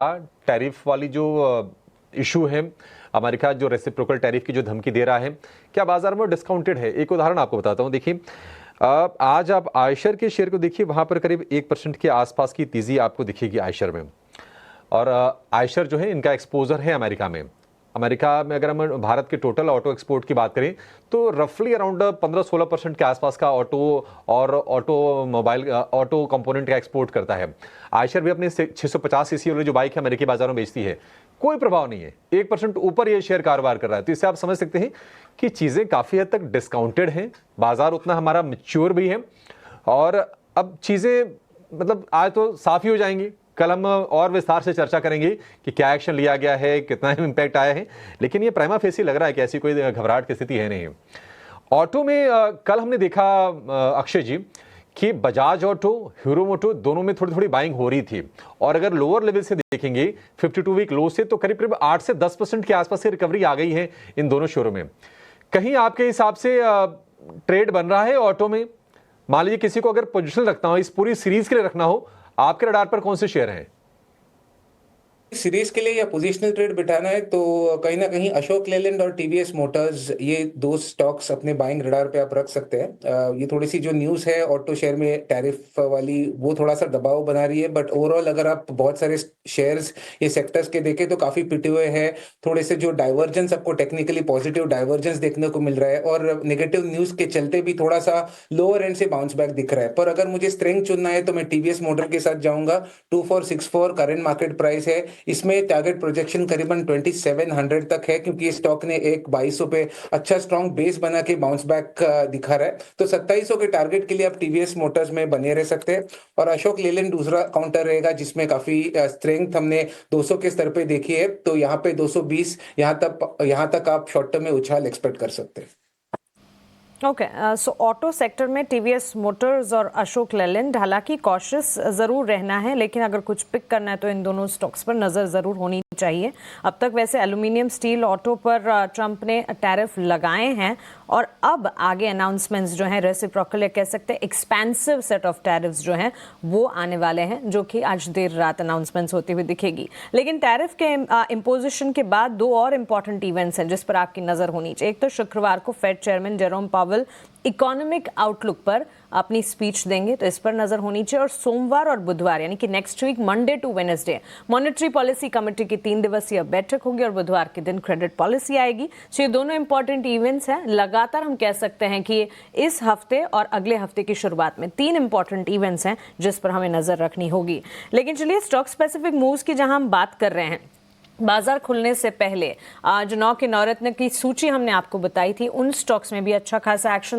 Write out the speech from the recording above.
Tariff वाली जो issue है, अमेरिका जो रेसिप्रोकल टैरिफ की जो धमकी दे रहा है, क्या बाजार में डिस्काउंटेड है? एक उदाहरण आपको बताता हूं। देखिए, आज आप आयशर के शेयर को देखिए, वहां पर करीब 1% के आसपास की तेजी आपको दिखेगी आयशर में। और आयशर जो है, इनका एक्सपोजर है अमेरिका में। अमेरिका में अगर हम भारत के टोटल ऑटो एक्सपोर्ट की बात करें तो रफली अराउंड 15-16% के आसपास का ऑटो कंपोनेंट का एक्सपोर्ट करता है। आयशर भी अपने 650 सीसी वाली जो बाइक है अमेरिकी बाजारों में बेचती है, कोई प्रभाव नहीं है, 1% ऊपर ये शेयर कारोबार कर रहा है। तो इससे आप समझ सकते हैं कि चीजें काफी हद तक डिस्काउंटेड हैं, बाजार उतना हमारा मैच्योर भी है। और अब चीजें मतलब आज तो साफ ही हो जाएंगी, कल हम और विस्तार से चर्चा करेंगे कि क्या एक्शन लिया गया है, कितना इम्पैक्ट आया है। लेकिन ये प्राइमा फेसी लग रहा है कि ऐसी कोई घबराहट की स्थिति है नहीं। ऑटो में कल हमने देखा अक्षय जी कि बजाज ऑटो, हीरो मोटो दोनों में थोड़ी थोड़ी बाइंग हो रही थी। और अगर लोअर लेवल से देखेंगे 52 वीक लो से, तो करीब करीब 8 से 10% के आसपास से रिकवरी आ गई है इन दोनों शोरूम में। कहीं आपके हिसाब से ट्रेड बन रहा है ऑटो में? मान लीजिए किसी को अगर पोजिशन रखना हो, इस पूरी सीरीज के लिए रखना हो, आपके रडार पर कौन से शेयर हैं? सीरीज के लिए या पोजिशनल ट्रेड बिठाना है तो कहीं ना कहीं अशोक लेलैंड और टीवीएस मोटर्स, ये दो स्टॉक्स अपने बाइंग रडार पे आप रख सकते हैं। ये थोड़ी सी जो न्यूज़ है ऑटो शेयर में टैरिफ वाली, वो थोड़ा सा दबाव बना रही है, बट ओवरऑल अगर आप बहुत सारे शेयर्स ये सेक्टर्स के देखें तो काफी पिटे हुए हैं। थोड़े से जो डाइवर्जेंस आपको टेक्निकली पॉजिटिव डाइवर्जेंस देखने को मिल रहा है और नेगेटिव न्यूज के चलते भी थोड़ा सा लोअर एंड से बाउंस बैक दिख रहा है। पर अगर मुझे स्ट्रेंथ चुनना है तो मैं टीवीएस मोटर के साथ जाऊंगा। 2464 करंट मार्केट प्राइस है, इसमें टारगेट प्रोजेक्शन करीबन 2700 तक है, क्योंकि इस स्टॉक ने एक 2200 पे अच्छा स्ट्रॉन्ग बेस बना के बाउंस बैक दिखा रहा है। तो 2700 के टारगेट के लिए आप टीवीएस मोटर्स में बने रह सकते हैं। और अशोक लेलैंड दूसरा काउंटर रहेगा जिसमें काफी स्ट्रेंथ हमने 200 के स्तर पे देखी है। तो यहाँ पे 220 यहाँ तक आप शॉर्ट टर्म में उछाल एक्सपेक्ट कर सकते हैं। ओके, सो ऑटो सेक्टर में टीवीएस मोटर्स और अशोक लेलैंड, हालांकि कॉशियस ज़रूर रहना है, लेकिन अगर कुछ पिक करना है तो इन दोनों स्टॉक्स पर नज़र ज़रूर होनी चाहिए। अब तक वैसे एल्यूमिनियम, स्टील, ऑटो पर ट्रंप ने टैरिफ लगाए हैं और अब आगे अनाउंसमेंट्स जो हैं रेसिप्रोकल, कह सकते हैं एक्सपेंसिव सेट ऑफ टैरिफ्स जो हैं वो आने वाले हैं, जो कि आज देर रात अनाउंसमेंट्स होती हुई दिखेगी। लेकिन टैरिफ के इम्पोजिशन के बाद दो और इम्पॉर्टेंट इवेंट्स हैं जिस पर आपकी नज़र होनी चाहिए। एक तो शुक्रवार को Fed chairman Jerome Powell economic outlook पर अपनी स्पीच देंगे, तो इस पर नजर होनी चाहिए। और सोमवार और बुधवार यानी कि next week Monday to Wednesday monetary policy committee की 3 दिवसीय बैठक होगी और बुधवार के दिन क्रेडिट पॉलिसी आएगी। तो ये दोनों इंपॉर्टेंट इवेंट्स हैं। लगातार हम कह सकते हैं कि इस हफ्ते और अगले हफ्ते की शुरुआत में 3 इंपॉर्टेंट इवेंट्स हैं जिस पर हमें नजर रखनी होगी। लेकिन चलिए स्टॉक स्पेसिफिक मूव्स की जहां हम बात कर रहे हैं, बाजार खुलने से पहले जो 9 के नवरत्न की सूची हमने आपको बताई थी, उन स्टॉक्स में भी अच्छा खासा एक्शन